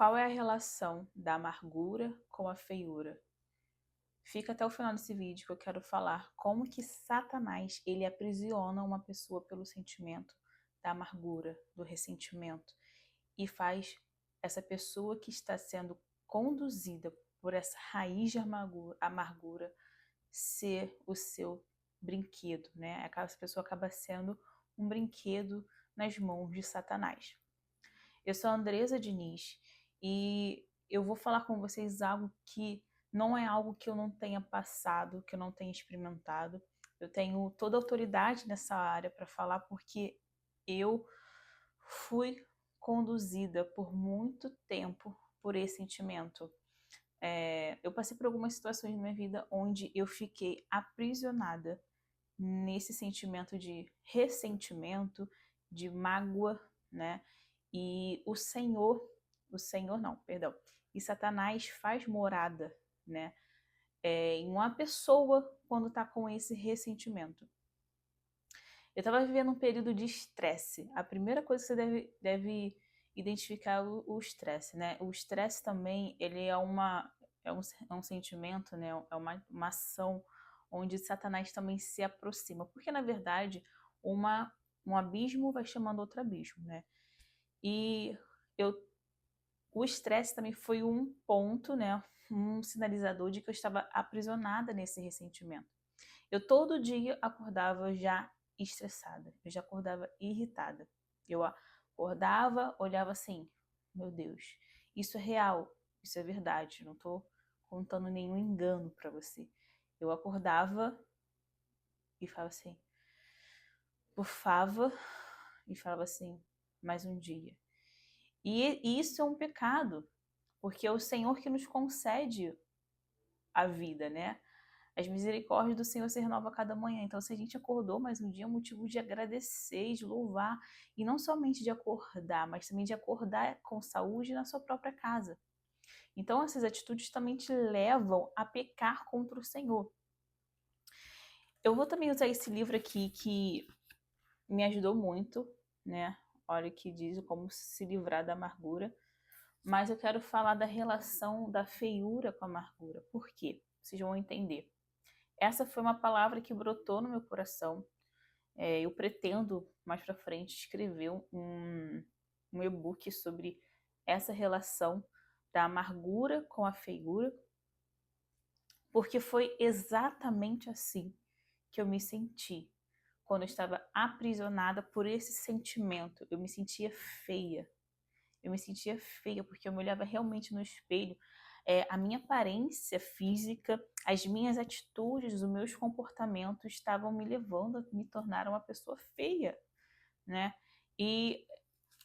Qual é a relação da amargura com a feiura? Fica até o final desse vídeo que eu quero falar como que Satanás ele aprisiona uma pessoa pelo sentimento da amargura, do ressentimento e faz essa pessoa que está sendo conduzida por essa raiz de amargura ser o seu brinquedo, né? Essa pessoa acaba sendo um brinquedo nas mãos de Satanás. Eu sou a Andresa Diniz e eu vou falar com vocês algo que não é algo que eu não tenha passado, que eu não tenha experimentado. Eu tenho toda a autoridade nessa área para falar porque eu fui conduzida por muito tempo por esse sentimento. Eu passei por algumas situações na minha vida onde eu fiquei aprisionada nesse sentimento de ressentimento, de mágoa, né? E o Senhor não, perdão, e Satanás faz morada, né? Em uma pessoa quando está com esse ressentimento. Eu estava vivendo um período de estresse. A primeira coisa que você deve identificar é o estresse, né? O estresse também, ele é um sentimento, né? É uma ação onde Satanás também se aproxima. Porque, na verdade, um abismo vai chamando outro abismo, né? E eu, o estresse também foi um ponto, né? Um sinalizador de que eu estava aprisionada nesse ressentimento. Eu todo dia acordava já estressada, eu já acordava irritada. Eu acordava, olhava assim, meu Deus, isso é real, isso é verdade, não estou contando nenhum engano para você. Eu acordava e falava assim, bufava e falava assim, mais um dia. E isso é um pecado, porque é o Senhor que nos concede a vida, né? As misericórdias do Senhor se renovam a cada manhã. Então, se a gente acordou mais um dia, é um motivo de agradecer, de louvar. E não somente de acordar, mas também de acordar com saúde na sua própria casa. Então, essas atitudes também te levam a pecar contra o Senhor. Eu vou também usar esse livro aqui que me ajudou muito, né? Olha o que diz como se livrar da amargura. Mas eu quero falar da relação da feiura com a amargura. Por quê? Vocês vão entender. Essa foi uma palavra que brotou no meu coração. Eu pretendo, mais para frente, escrever um e-book sobre essa relação da amargura com a feiura, porque foi exatamente assim que eu me senti quando eu estava aprisionada por esse sentimento. Eu me sentia feia. Eu me sentia feia porque eu me olhava realmente no espelho. A minha aparência física, as minhas atitudes, os meus comportamentos estavam me levando a me tornar uma pessoa feia, né? E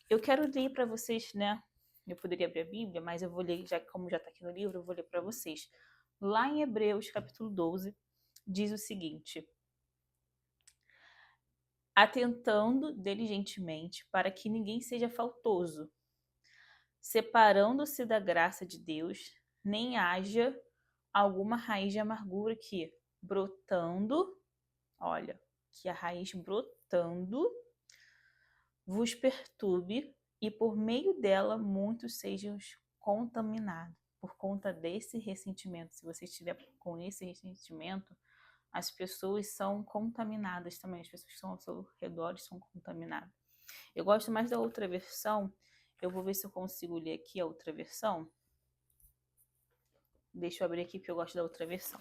eu quero ler para vocês, né? Eu poderia abrir a Bíblia, mas eu vou ler, já como já está aqui no livro, eu vou ler para vocês. Lá em Hebreus, capítulo 12, diz o seguinte: atentando diligentemente para que ninguém seja faltoso, separando-se da graça de Deus, nem haja alguma raiz de amargura que, brotando, olha, que a raiz brotando vos perturbe e por meio dela muitos sejam contaminados. Por conta desse ressentimento, se você estiver com esse ressentimento, as pessoas são contaminadas também, as pessoas que estão ao seu redor são contaminadas. Eu gosto mais da outra versão, eu vou ver se eu consigo ler aqui a outra versão. Deixa eu abrir aqui porque eu gosto da outra versão.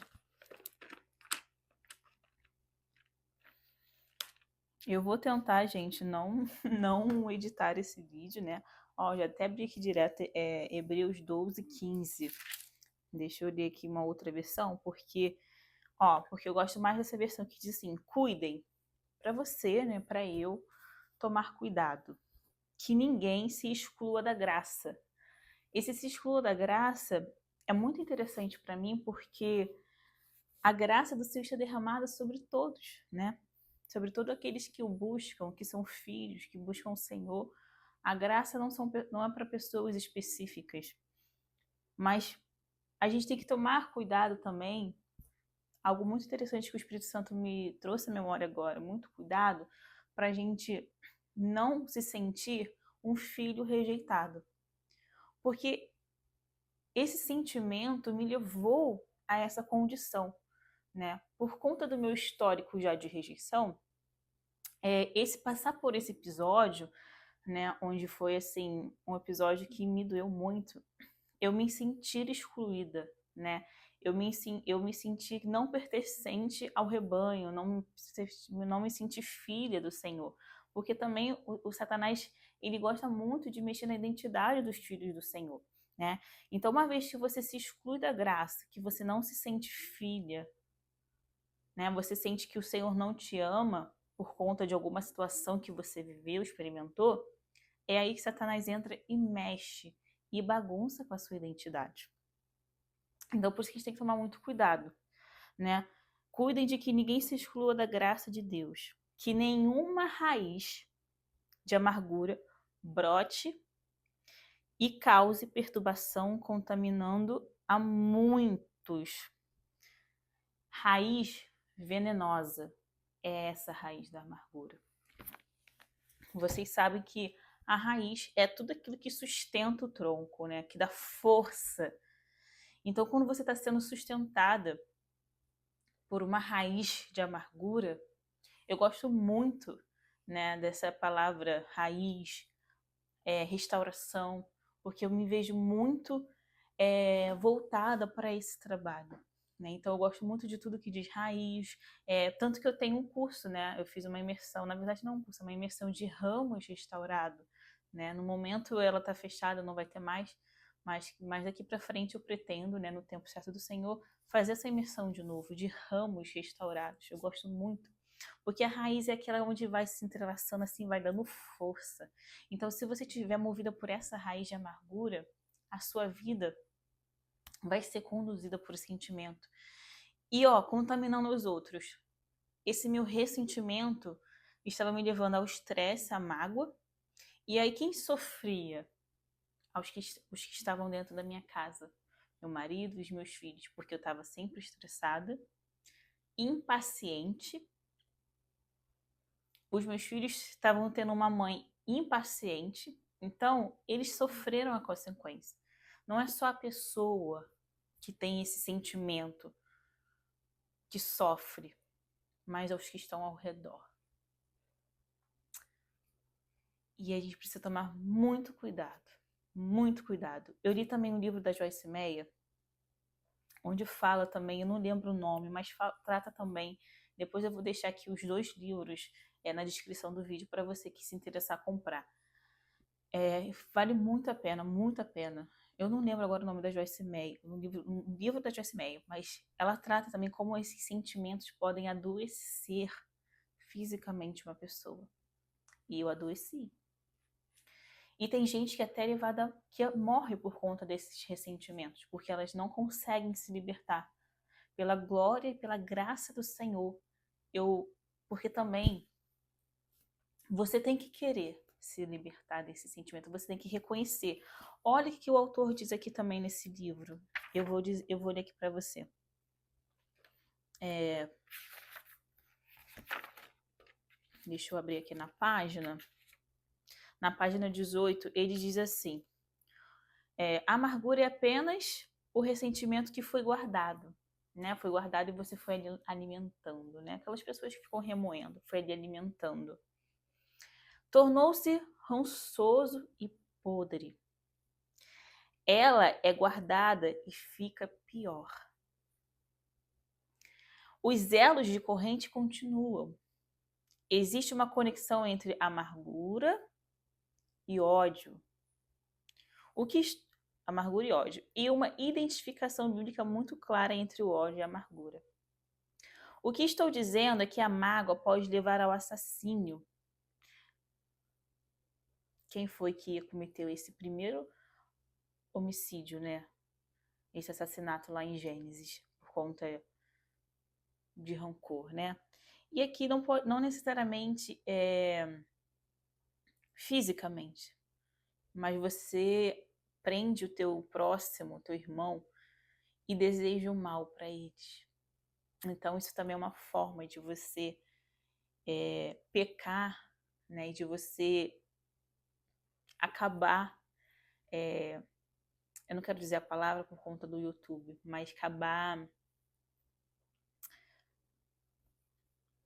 Eu vou tentar, gente, não editar esse vídeo, né? Ó, já até abri aqui direto, Hebreus 12, 15. Deixa eu ler aqui uma outra versão, porque eu gosto mais dessa versão que diz assim, cuidem, para você, né, para eu, tomar cuidado, que ninguém se exclua da graça. Esse se exclua da graça é muito interessante para mim, porque a graça do Senhor está derramada sobre todos, né? Sobre todos aqueles que o buscam, que são filhos, que buscam o Senhor. A graça não é para pessoas específicas, mas a gente tem que tomar cuidado também. Algo muito interessante que o Espírito Santo me trouxe à memória agora, muito cuidado, para a gente não se sentir um filho rejeitado. porque esse sentimento me levou a essa condição, né? Por conta do meu histórico já de rejeição, esse passar por esse episódio, né, onde foi assim um episódio que me doeu muito, eu me sentir excluída, né? Eu me senti não pertencente ao rebanho, não me senti filha do Senhor. Porque também o Satanás, ele gosta muito de mexer na identidade dos filhos do Senhor, né? Então, uma vez que você se exclui da graça, que você não se sente filha, né? Você sente que o Senhor não te ama por conta de alguma situação que você viveu, experimentou, é aí que Satanás entra e mexe e bagunça com a sua identidade. Então, por isso que a gente tem que tomar muito cuidado, né? Cuidem de que ninguém se exclua da graça de Deus, que nenhuma raiz de amargura brote e cause perturbação, contaminando a muitos. Raiz venenosa é essa raiz da amargura. Vocês sabem que a raiz é tudo aquilo que sustenta o tronco, né? Que dá força. Então, quando você está sendo sustentada por uma raiz de amargura, eu gosto muito, né, dessa palavra raiz, restauração, porque eu me vejo muito voltada para esse trabalho. Né? Então, eu gosto muito de tudo que diz raiz, tanto que eu tenho um curso, né? Eu fiz uma imersão, na verdade não um curso, é uma imersão de ramos restaurado. Né? No momento ela está fechada, não vai ter mais, mas daqui para frente eu pretendo, né, no tempo certo do Senhor, fazer essa imersão de novo, de ramos restaurados. Eu gosto muito, porque a raiz é aquela onde vai se entrelaçando assim, vai dando força. Então, se você estiver movida por essa raiz de amargura, a sua vida vai ser conduzida por sentimento. E, contaminando os outros. Esse meu ressentimento estava me levando ao estresse, à mágoa. E aí, quem sofria? Os que estavam dentro da minha casa. Meu marido e os meus filhos. Porque eu estava sempre estressada, impaciente. Os meus filhos estavam tendo uma mãe impaciente. Então, eles sofreram a consequência. Não é só a pessoa que tem esse sentimento que sofre, mas aos que estão ao redor. E a gente precisa tomar muito cuidado, muito cuidado. Eu li também um livro da Joyce Meyer, onde fala também, eu não lembro o nome, mas trata também, depois eu vou deixar aqui os 2 livros na descrição do vídeo para você que se interessar comprar. Vale muito a pena, muito a pena. Eu não lembro agora o nome da Joyce Meyer, um livro da Joyce Meyer, mas ela trata também como esses sentimentos podem adoecer fisicamente uma pessoa. E eu adoeci. E tem gente que é até levada, que morre por conta desses ressentimentos, porque elas não conseguem se libertar. Pela glória e pela graça do Senhor. Porque também você tem que querer se libertar desse sentimento, você tem que reconhecer. Olha o que o autor diz aqui também nesse livro. Eu vou ler aqui para você. Deixa eu abrir aqui na página. Na página 18, ele diz assim: amargura é apenas o ressentimento que foi guardado. Né? Foi guardado e você foi ali alimentando. Né? Aquelas pessoas que ficam remoendo, foi ali alimentando. Tornou-se rançoso e podre. Ela é guardada e fica pior. Os elos de corrente continuam. Existe uma conexão entre amargura e ódio. Amargura e ódio. E uma identificação bíblica muito clara entre o ódio e a amargura. O que estou dizendo é que a mágoa pode levar ao assassínio. Quem foi que cometeu esse primeiro homicídio, né? Esse assassinato lá em Gênesis, por conta de rancor, né? E aqui não necessariamente fisicamente, mas você prende o teu próximo, o teu irmão, e deseja o mal para eles. Então isso também é uma forma de você pecar, né? E de você acabar eu não quero dizer a palavra por conta do YouTube, mas acabar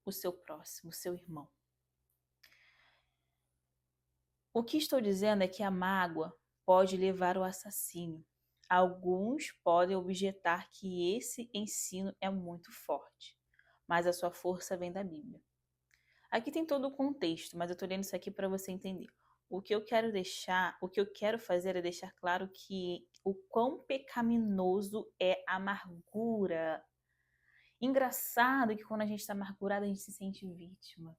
o seu próximo, o seu irmão. O que estou dizendo é que a mágoa pode levar ao assassínio. Alguns podem objetar que esse ensino é muito forte, mas a sua força vem da Bíblia. Aqui tem todo o contexto, mas eu estou lendo isso aqui para você entender. O que eu quero fazer é deixar claro que o quão pecaminoso é a amargura. Engraçado que quando a gente está amargurado, a gente se sente vítima.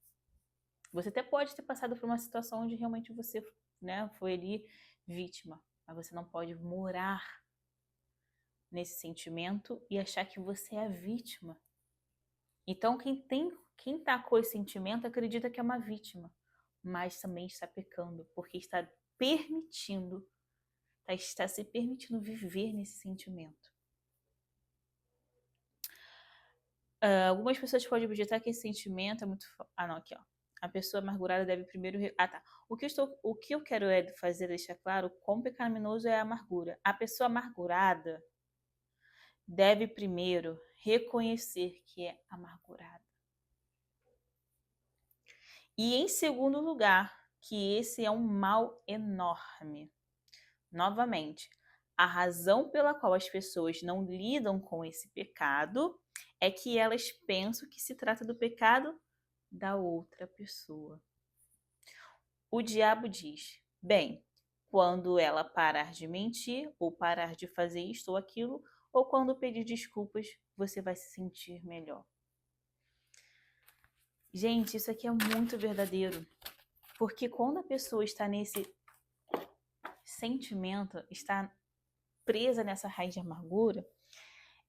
Você até pode ter passado por uma situação onde realmente você, né, foi ali vítima, mas você não pode morar nesse sentimento e achar que você é a vítima. Então, quem tá com esse sentimento acredita que é uma vítima, mas também está pecando, porque está se permitindo viver nesse sentimento. Algumas pessoas podem objetar que esse sentimento é muito... aqui, ó. A pessoa amargurada deve primeiro... tá. O que eu quero fazer, deixar claro, quão pecaminoso é a amargura. A pessoa amargurada deve primeiro reconhecer que é amargurada. E em segundo lugar, que esse é um mal enorme. Novamente, a razão pela qual as pessoas não lidam com esse pecado é que elas pensam que se trata do pecado da outra pessoa. O diabo diz: bem, quando ela parar de mentir, ou parar de fazer isto ou aquilo, ou quando pedir desculpas, você vai se sentir melhor. Gente, isso aqui é muito verdadeiro. Porque quando a pessoa está nesse sentimento, está presa nessa raiz de amargura,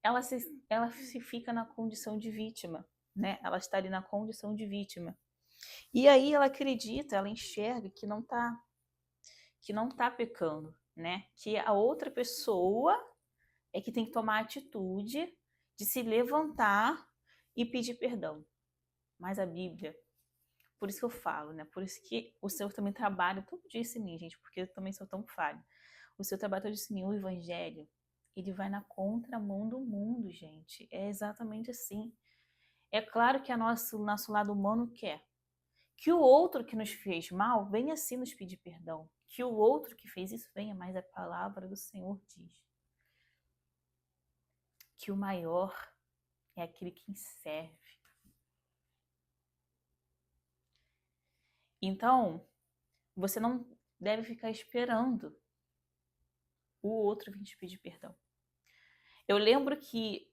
ela se fica na condição de vítima, né? Ela está ali na condição de vítima. E aí ela acredita, ela enxerga que não tá pecando, né? Que a outra pessoa é que tem que tomar a atitude de se levantar e pedir perdão. Mas a Bíblia, por isso que eu falo, né? Por isso que o Senhor também trabalha todo dia em mim, gente, porque eu também sou tão falha. O Senhor trabalha todo dia em mim, o Evangelho, ele vai na contramão do mundo, gente. É exatamente assim. É claro que o nosso lado humano quer que o outro que nos fez mal venha assim nos pedir perdão. Que o outro que fez isso venha, mas a palavra do Senhor diz que o maior é aquele que serve. Então, você não deve ficar esperando o outro vir te pedir perdão. Eu lembro que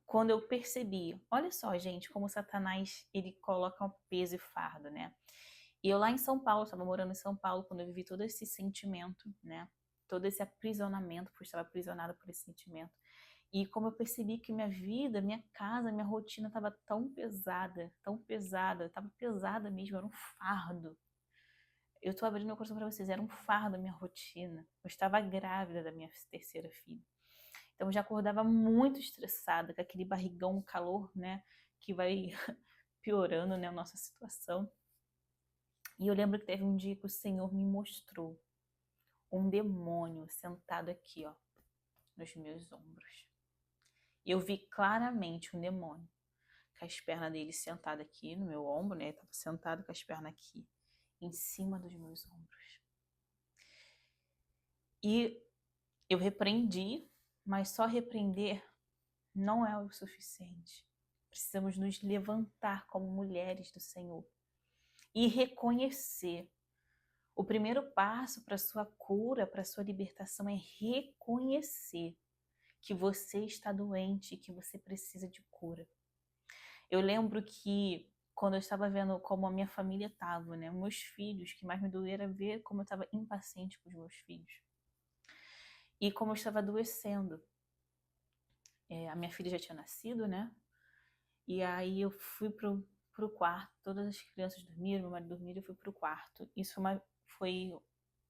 quando eu percebi, olha só, gente, como Satanás, ele coloca um peso e fardo, né? E eu lá em São Paulo, estava morando em São Paulo, quando eu vivi todo esse sentimento, né? Todo esse aprisionamento, porque eu estava aprisionada por esse sentimento. E como eu percebi que minha vida, minha casa, minha rotina estava tão pesada, estava pesada mesmo, era um fardo. Eu tô abrindo meu coração para vocês, era um fardo a minha rotina. Eu estava grávida da minha terceira filha. Então eu já acordava muito estressada, com aquele barrigão, calor, né, que vai piorando, né, a nossa situação. E eu lembro que teve um dia que o Senhor me mostrou um demônio sentado aqui, ó, nos meus ombros. Eu vi claramente um demônio, com as pernas dele sentado aqui no meu ombro, né, ele estava sentado com as pernas aqui, em cima dos meus ombros. E eu repreendi, mas só repreender não é o suficiente. Precisamos nos levantar como mulheres do Senhor e reconhecer. O primeiro passo para a sua cura, para a sua libertação é reconhecer que você está doente e que você precisa de cura. Eu lembro que quando eu estava vendo como a minha família estava, né, meus filhos, que mais me doeu era ver como eu estava impaciente com os meus filhos. E como eu estava adoecendo. A minha filha já tinha nascido, né? E aí eu fui pro quarto, todas as crianças dormiram, meu marido dormiu, eu fui pro quarto. Isso foi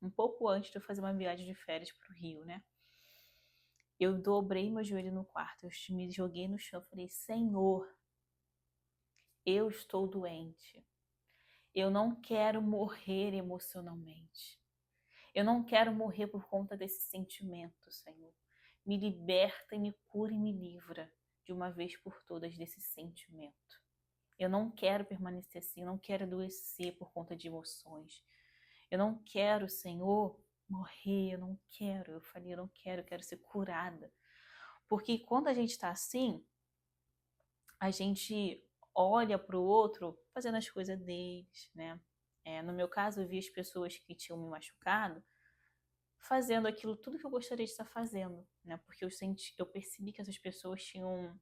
um pouco antes de eu fazer uma viagem de férias pro Rio, né? Eu dobrei meu joelho no quarto, eu me joguei no chão, falei: Senhor, eu estou doente. Eu não quero morrer emocionalmente. Eu não quero morrer por conta desse sentimento, Senhor. Me liberta e me cura e me livra de uma vez por todas desse sentimento. Eu não quero permanecer assim, eu não quero adoecer por conta de emoções. Eu não quero, Senhor, morrer, eu não quero. Eu falei, eu quero ser curada. Porque quando a gente está assim, a gente olha para o outro fazendo as coisas deles, né? No meu caso, eu vi as pessoas que tinham me machucado fazendo aquilo tudo que eu gostaria de estar fazendo, né? Porque eu percebi que essas pessoas tinham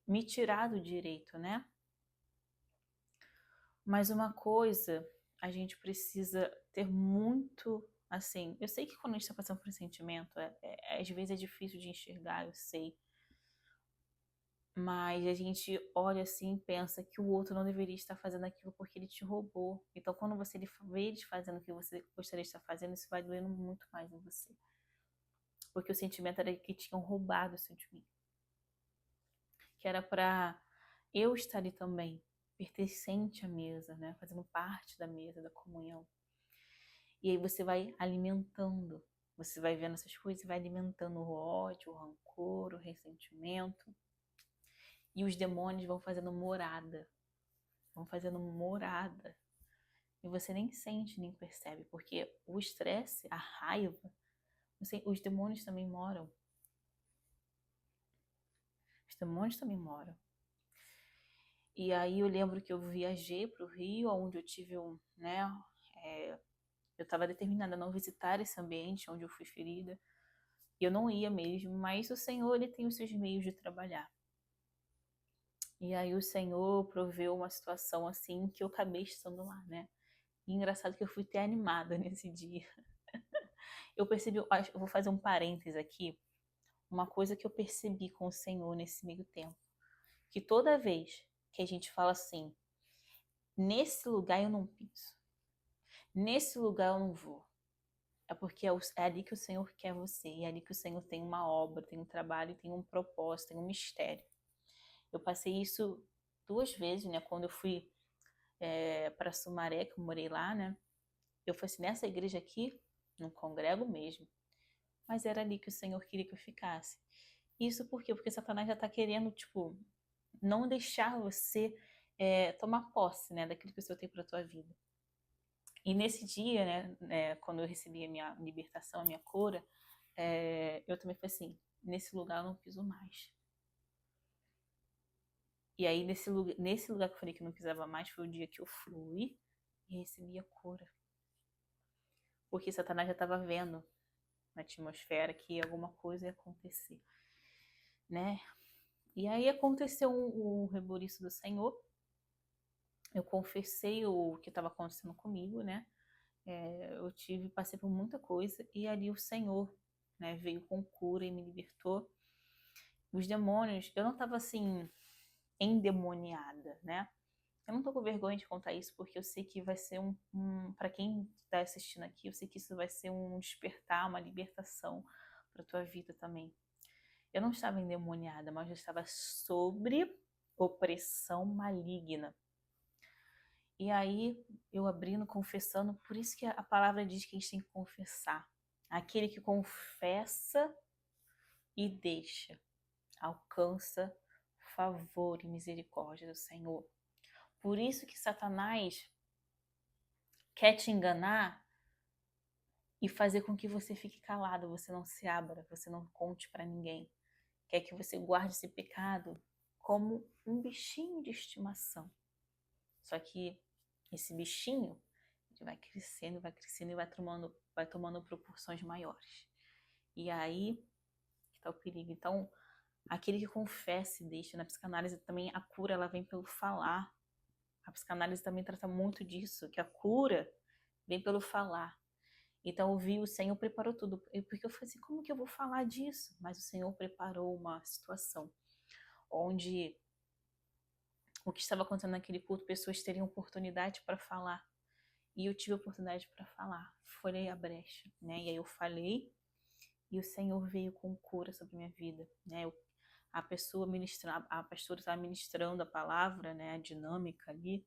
me tirado o direito, né? Mas uma coisa, a gente precisa ter muito, assim, eu sei que quando a gente está passando por um sentimento, às vezes é difícil de enxergar, eu sei, mas a gente olha assim e pensa que o outro não deveria estar fazendo aquilo porque ele te roubou. Então, quando você vê eles fazendo o que você gostaria de estar fazendo, isso vai doendo muito mais em você. Porque o sentimento era que tinham roubado isso de mim. Que era para eu estar ali também, pertencente à mesa, né? Fazendo parte da mesa, da comunhão. E aí você vai alimentando, você vai vendo essas coisas e vai alimentando o ódio, o rancor, o ressentimento. E os demônios vão fazendo morada. Vão fazendo morada. E você nem sente, nem percebe. Porque o estresse, a raiva, os demônios também moram. Os demônios também moram. E aí eu lembro que eu viajei para o Rio, onde eu tive eu estava determinada a não visitar esse ambiente onde eu fui ferida. E eu não ia mesmo, mas o Senhor, ele tem os seus meios de trabalhar. E aí o Senhor proveu uma situação assim que eu acabei estando lá, né? E engraçado que eu fui até animada nesse dia. Eu percebi, eu vou fazer um parênteses aqui, uma coisa que eu percebi com o Senhor nesse meio tempo. Que toda vez que a gente fala assim, nesse lugar eu não piso, nesse lugar eu não vou, é porque é ali que o Senhor quer você, é ali que o Senhor tem uma obra, tem um trabalho, tem um propósito, tem um mistério. Eu passei isso 2 vezes, né? Quando eu fui para Sumaré, que eu morei lá, né? Eu falei assim, nessa igreja aqui, não congrego mesmo. Mas era ali que o Senhor queria que eu ficasse. Isso por quê? Porque Satanás já está querendo, tipo, não deixar você tomar posse, né? Daquilo que o Senhor tem para tua vida. E nesse dia, né, quando eu recebi a minha libertação, a minha cura, eu também falei assim, nesse lugar eu não piso mais. E aí, nesse lugar que eu falei que eu não pisava mais, foi o dia que eu fui e recebi a cura. Porque Satanás já estava vendo na atmosfera que alguma coisa ia acontecer, né? E aí aconteceu o reboliço do Senhor. Eu confessei o que estava acontecendo comigo, né? Passei por muita coisa e ali o Senhor, né, veio com cura e me libertou. Os demônios, eu não estava assim endemoniada, né? Eu não tô com vergonha de contar isso porque eu sei que vai ser para quem tá assistindo aqui, eu sei que isso vai ser um despertar, uma libertação para tua vida também. Eu não estava endemoniada, mas eu estava sobre opressão maligna. E aí eu abrindo, confessando, por isso que a palavra diz que a gente tem que confessar. Aquele que confessa e deixa, alcança favor e misericórdia do Senhor. Por isso que Satanás quer te enganar e fazer com que você fique calado, você não se abra, você não conte para ninguém. Quer que você guarde esse pecado como um bichinho de estimação. Só que esse bichinho ele vai crescendo e vai tomando proporções maiores. E aí que tá o perigo. Então, aquele que confessa e deixa, na psicanálise também a cura ela vem pelo falar. A psicanálise também trata muito disso, que a cura vem pelo falar. Então eu vi, o Senhor preparou tudo. Porque eu falei assim, como que eu vou falar disso? Mas o Senhor preparou uma situação onde o que estava acontecendo naquele culto, pessoas teriam oportunidade para falar. E eu tive a oportunidade para falar. Foi a brecha, né? E aí eu falei e o Senhor veio com cura sobre a minha vida, né? A pastora estava ministrando a palavra, né? A dinâmica ali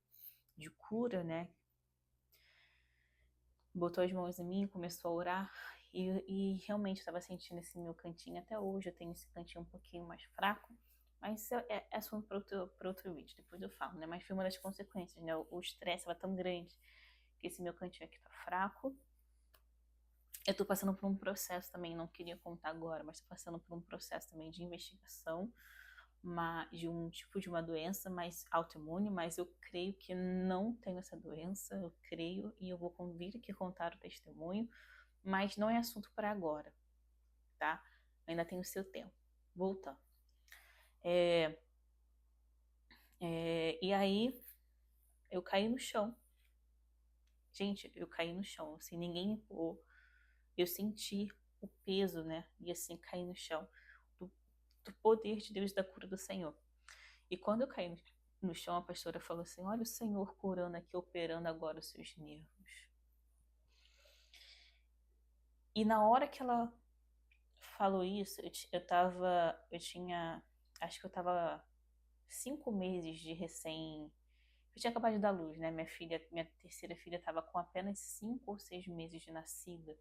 de cura, né? botou as mãos em mim, começou a orar, e realmente estava sentindo esse meu cantinho até hoje. Eu tenho esse cantinho um pouquinho mais fraco, mas isso é assunto para outro vídeo, depois eu falo, né? Mas foi uma das consequências, né? O estresse estava tão grande que esse meu cantinho aqui tá fraco. Eu tô passando por um processo também, não queria contar agora, mas tô passando por um processo também de investigação de um tipo de uma doença mais autoimune, mas eu creio que não tenho essa doença, eu creio, e eu vou vir aqui contar o testemunho, mas não é assunto para agora, tá? Ainda tem o seu tempo. Voltando. E aí, eu caí no chão. Gente, eu caí no chão, assim, ninguém empurrou. Eu senti o peso, né? E assim, caí no chão. Do poder de Deus e da cura do Senhor. E quando eu caí no chão, a pastora falou assim: olha o Senhor curando aqui, operando agora os seus nervos. E na hora que ela falou isso, eu tinha, acho que eu tava 5 meses de recém. Eu tinha acabado de dar luz, né? Minha terceira filha estava com apenas 5 ou 6 meses de nascida.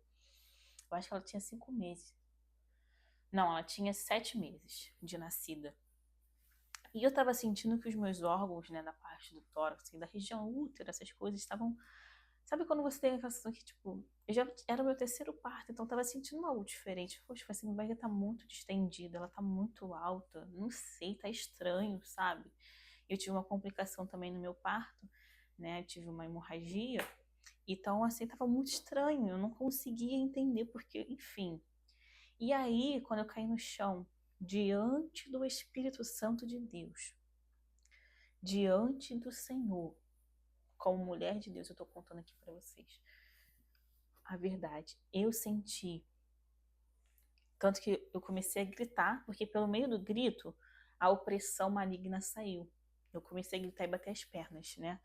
Eu acho que ela tinha 5 meses. Não, ela tinha 7 meses de nascida. E eu tava sentindo que os meus órgãos, né, na parte do tórax, assim, da região útera, essas coisas estavam. Sabe quando você tem aquela sensação que, tipo, eu já era o meu terceiro parto, então eu tava sentindo algo diferente. Poxa, assim, minha barriga tá muito distendida, ela tá muito alta, não sei, tá estranho, sabe? Eu tive uma complicação também no meu parto, né? Eu tive uma hemorragia, então, assim, tava muito estranho, eu não conseguia entender porque, enfim. E aí, quando eu caí no chão, diante do Espírito Santo de Deus, diante do Senhor, como mulher de Deus, eu tô contando aqui para vocês a verdade. Eu senti, tanto que eu comecei a gritar, porque pelo meio do grito, a opressão maligna saiu. Eu comecei a gritar e bater as pernas, né?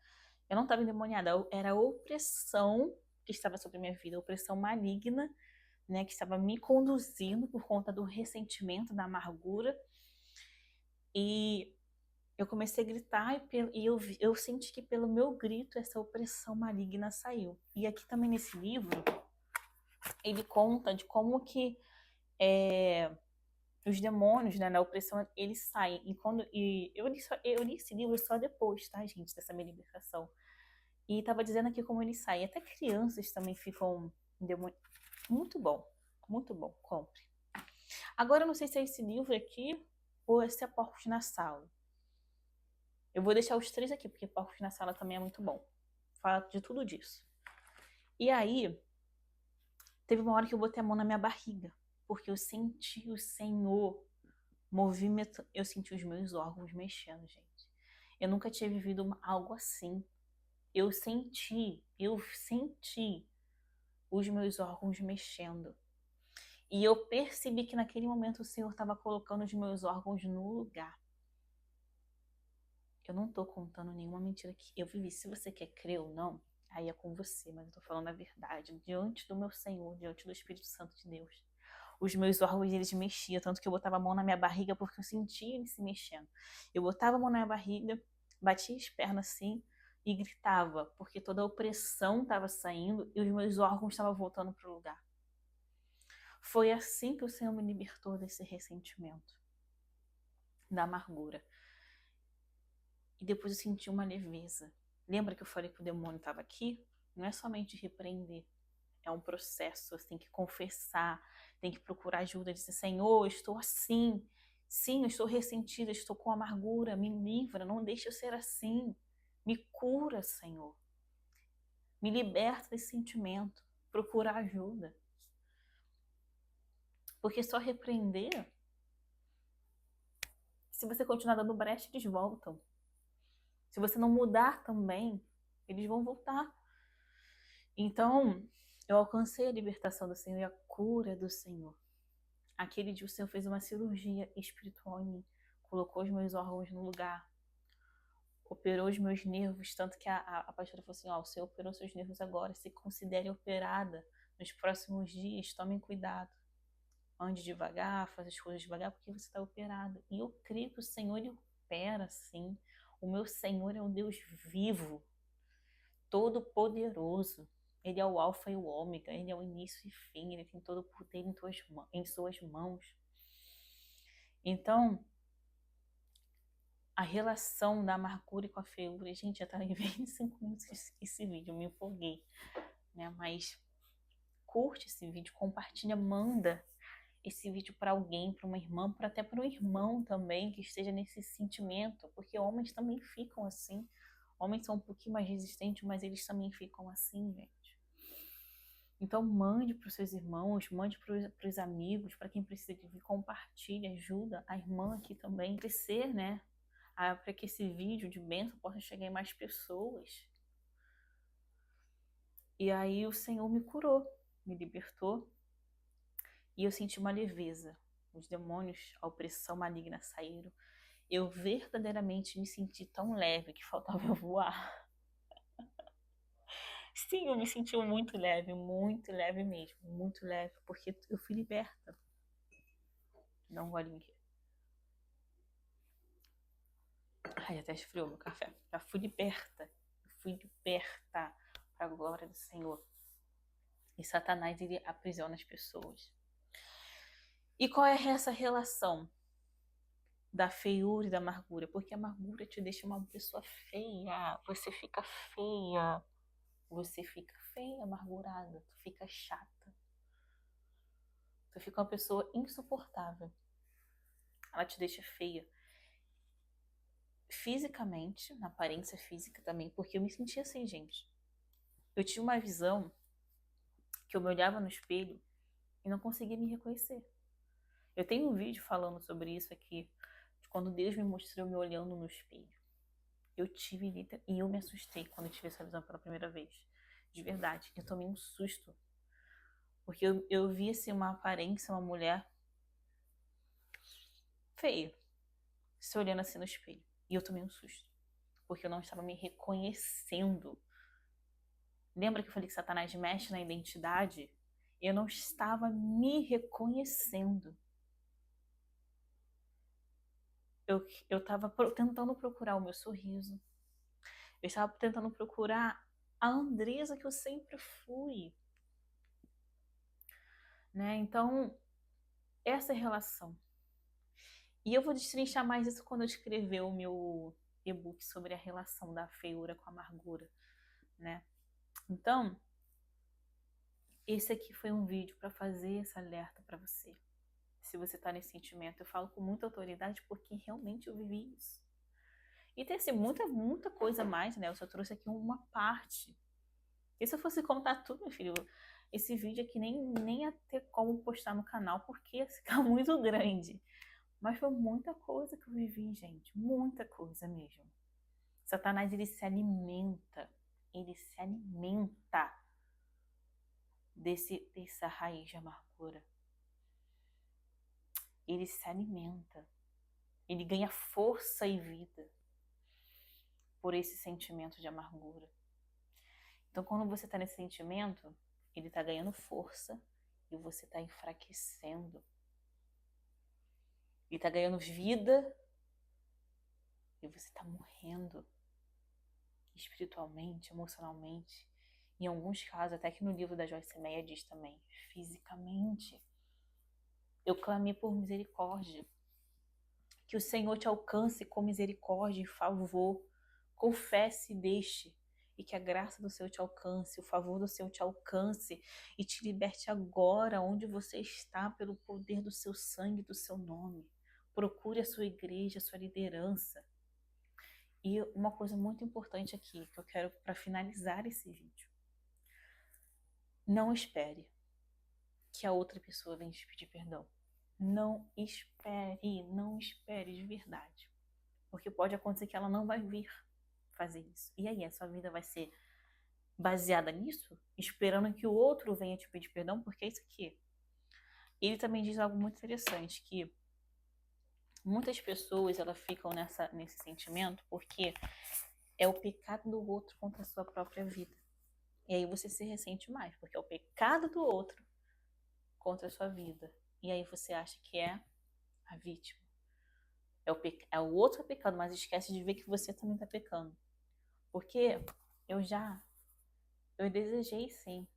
Eu não estava endemoniada, era a opressão que estava sobre a minha vida, a opressão maligna, né, que estava me conduzindo por conta do ressentimento, da amargura. E eu comecei a gritar e eu senti que pelo meu grito essa opressão maligna saiu. E aqui também nesse livro, ele conta de como que os demônios, né, na opressão, eles saem. Eu li esse livro só depois, tá, gente, dessa minha libertação. E tava dizendo aqui como eles saem. Até crianças também ficam endemoniadas. Muito bom, compre. Agora eu não sei se é esse livro aqui ou se é Porcos na Sala. Eu vou deixar os 3 aqui, porque Porcos na Sala também é muito bom. Fala de tudo disso. E aí, teve uma hora que eu botei a mão na minha barriga, porque eu senti o Senhor movimento, eu senti os meus órgãos mexendo, gente. Eu nunca tinha vivido algo assim. Eu senti os meus órgãos mexendo. E eu percebi que naquele momento o Senhor estava colocando os meus órgãos no lugar. Eu não tô contando nenhuma mentira que eu vivi. Se você quer crer ou não, aí é com você, mas eu tô falando a verdade. Diante do meu Senhor, diante do Espírito Santo de Deus. Os meus órgãos, eles mexiam, tanto que eu botava a mão na minha barriga porque eu sentia eles se mexendo. Eu botava a mão na minha barriga, batia as pernas assim e gritava, porque toda a opressão estava saindo e os meus órgãos estavam voltando para o lugar. Foi assim que o Senhor me libertou desse ressentimento, da amargura. E depois eu senti uma leveza. Lembra que eu falei que o demônio estava aqui? Não é somente repreender, é um processo, você tem que confessar, tem que procurar ajuda, dizer, Senhor, eu estou assim, sim, eu estou ressentida, estou com amargura, me livra, não deixe eu ser assim, me cura, Senhor, me liberta desse sentimento, procura ajuda, porque só repreender, se você continuar dando brecha, eles voltam, se você não mudar também, eles vão voltar. Então, eu alcancei a libertação do Senhor e a cura do Senhor. Aquele dia o Senhor fez uma cirurgia espiritual em mim, colocou os meus órgãos no lugar, operou os meus nervos, tanto que a pastora falou assim, ó, o Senhor operou seus nervos agora, se considere operada nos próximos dias, tomem cuidado. Ande devagar, faça as coisas devagar, porque você está operada. E eu creio que o Senhor, Ele opera, sim. O meu Senhor é um Deus vivo, todo-poderoso. Ele é o alfa e o ômega, ele é o início e fim, ele tem todo o poder em suas mãos. Então, a relação da amargura com a feiura, gente, já tá em 25 minutos esse vídeo, eu me empolguei, né? Mas curte esse vídeo, compartilha, manda esse vídeo para alguém, para uma irmã, até para um irmão também que esteja nesse sentimento, porque homens também ficam assim. Homens são um pouquinho mais resistentes, mas eles também ficam assim, gente. Então mande para os seus irmãos, mande para os amigos, para quem precisa de vir, compartilhe, ajuda a irmã aqui também a crescer, né? Para que esse vídeo de bênção possa chegar em mais pessoas. E aí o Senhor me curou, me libertou, e eu senti uma leveza. Os demônios, a opressão maligna saíram. Eu verdadeiramente me senti tão leve que faltava eu voar. Sim, eu me senti muito leve mesmo, muito leve, porque eu fui liberta. Dá um golinho aqui. Ai, até esfriou meu café. Já fui liberta. Eu fui liberta para a glória do Senhor. E Satanás, ele aprisiona as pessoas. E qual é essa relação da feiura e da amargura? Porque a amargura te deixa uma pessoa feia. Você fica feia. Você fica feia, amargurada. Tu fica chata. Tu fica uma pessoa insuportável. Ela te deixa feia. Fisicamente, na aparência física também. Porque eu me sentia assim, gente. Eu tinha uma visão que eu me olhava no espelho e não conseguia me reconhecer. Eu tenho um vídeo falando sobre isso aqui, de quando Deus me mostrou me olhando no espelho. Eu tive e eu me assustei quando eu tive essa visão pela primeira vez. De verdade, eu tomei um susto. Porque eu vi assim uma aparência, uma mulher feia, se olhando assim no espelho. E eu tomei um susto. Porque eu não estava me reconhecendo. Lembra que eu falei que Satanás mexe na identidade? Eu não estava me reconhecendo. Eu estava tentando procurar o meu sorriso. Eu estava tentando procurar a Andresa que eu sempre fui. Né? Então, essa é a relação. E eu vou destrinchar mais isso quando eu escrever o meu e-book sobre a relação da feiura com a amargura. Né? Então, esse aqui foi um vídeo para fazer esse alerta para você. Se você está nesse sentimento, eu falo com muita autoridade porque realmente eu vivi isso. E tem assim, muita coisa mais, né? Eu só trouxe aqui uma parte. E se eu fosse contar tudo, meu filho, esse vídeo aqui nem ia ter como postar no canal, porque ia ficar muito grande. Mas foi muita coisa que eu vivi, gente. Muita coisa mesmo. Satanás, ele se alimenta dessa raiz de amargura. Ele se alimenta. Ele ganha força e vida por esse sentimento de amargura. Então, quando você está nesse sentimento, ele está ganhando força e você está enfraquecendo. Ele está ganhando vida e você está morrendo espiritualmente, emocionalmente. Em alguns casos, até que no livro da Joyce Meyer diz também, fisicamente. Eu clamei por misericórdia. Que o Senhor te alcance com misericórdia e favor. Confesse e deixe. E que a graça do Senhor te alcance, o favor do Senhor te alcance e te liberte agora onde você está pelo poder do seu sangue, do seu nome. Procure a sua igreja, a sua liderança. E uma coisa muito importante aqui, que eu quero para finalizar esse vídeo. Não espere que a outra pessoa venha te pedir perdão. Não espere de verdade. Porque pode acontecer que ela não vai vir fazer isso. E aí, a sua vida vai ser baseada nisso? Esperando que o outro venha te pedir perdão? Porque é isso aqui. Ele também diz algo muito interessante, que muitas pessoas elas ficam nesse sentimento porque é o pecado do outro contra a sua própria vida. E aí você se ressente mais, porque é o pecado do outro contra a sua vida. E aí você acha que é a vítima. É o outro pecado, mas esquece de ver que você também está pecando. Porque eu já Eu desejei sim,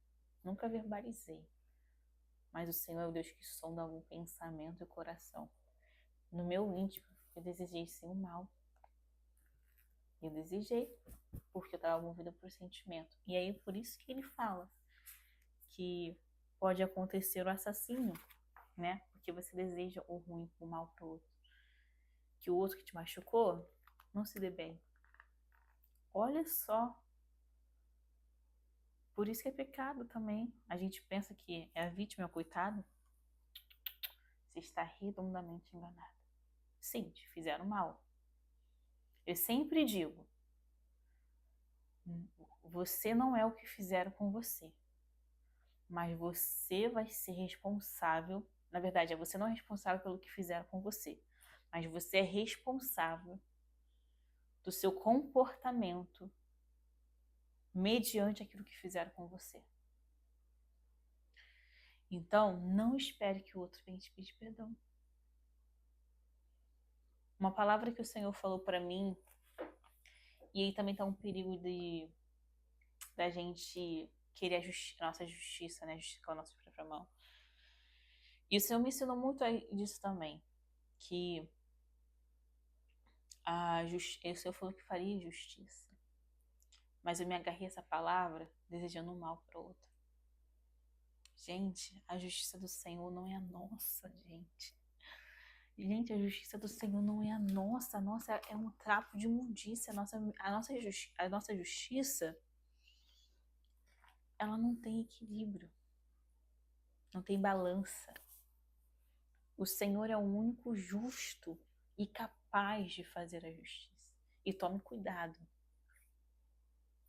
nunca verbalizei. Mas o Senhor é o Deus que sonda o pensamento e o coração. No meu íntimo, eu desejei sim o mal. Eu desejei, porque eu estava movida por sentimento. E aí, por isso que ele fala que pode acontecer o assassínio, né? Porque você deseja o ruim, o mal pro outro. Que o outro que te machucou não se dê bem. Olha só. Por isso que é pecado também. A gente pensa que é a vítima, é o coitado. Você está redondamente enganado. Sim, te fizeram mal. Eu sempre digo, você não é o que fizeram com você. Mas você vai ser responsável. Na verdade, você não é responsável pelo que fizeram com você. Mas você é responsável do seu comportamento mediante aquilo que fizeram com você. Então, não espere que o outro venha te pedir perdão. Uma palavra que o Senhor falou para mim, e aí também tá um perigo da gente querer a nossa justiça, né? Justificar a nossa própria mão. E o Senhor me ensinou muito disso também, que o Senhor falou que faria justiça. Mas eu me agarrei a essa palavra desejando o mal para o outro. Gente, a justiça do Senhor não é a nossa, gente. Gente, a justiça do Senhor não é a nossa. A nossa é um trapo de imundícia. A nossa justiça, ela não tem equilíbrio. Não tem balança. O Senhor é o único justo e capaz de fazer a justiça. E tome cuidado.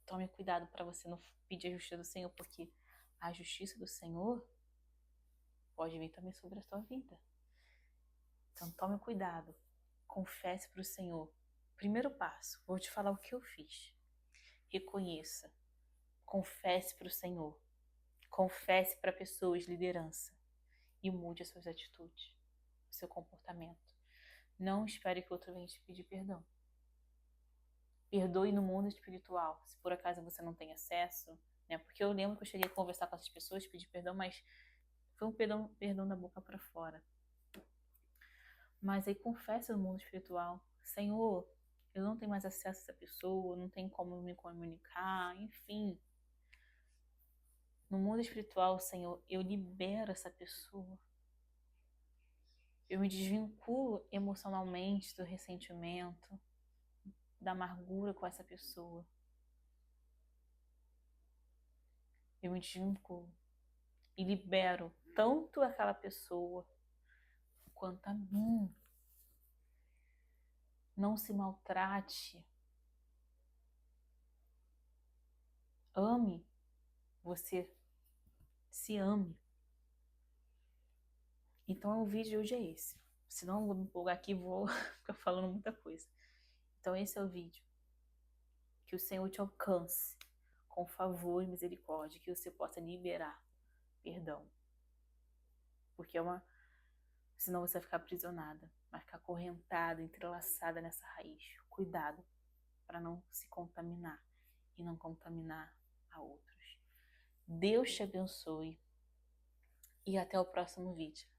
Tome cuidado para você não pedir a justiça do Senhor, porque a justiça do Senhor pode vir também sobre a sua vida. Então tome cuidado. Confesse para o Senhor. Primeiro passo, vou te falar o que eu fiz. Reconheça. Confesse para o Senhor. Confesse para pessoas, liderança. E mude as suas atitudes, o seu comportamento. Não espere que o outro venha te pedir perdão. Perdoe no mundo espiritual, se por acaso você não tem acesso, né? Porque eu lembro que eu cheguei a conversar com essas pessoas, pedir perdão, mas foi um perdão da boca para fora. Mas aí confessa no mundo espiritual, Senhor, eu não tenho mais acesso a essa pessoa, não tenho como me comunicar, enfim. No mundo espiritual, Senhor, eu libero essa pessoa. Eu me desvinculo emocionalmente do ressentimento, da amargura com essa pessoa. Eu me desvinculo e libero tanto aquela pessoa quanto a mim. Não se maltrate. Ame. Você se ame. Então o vídeo de hoje é esse. Senão eu vou me empolgar aqui e vou ficar falando muita coisa. Então esse é o vídeo. Que o Senhor te alcance com favor e misericórdia. Que você possa liberar perdão. Porque senão você vai ficar aprisionada. Vai ficar acorrentada, entrelaçada nessa raiz. Cuidado para não se contaminar e não contaminar a outros. Deus te abençoe e até o próximo vídeo.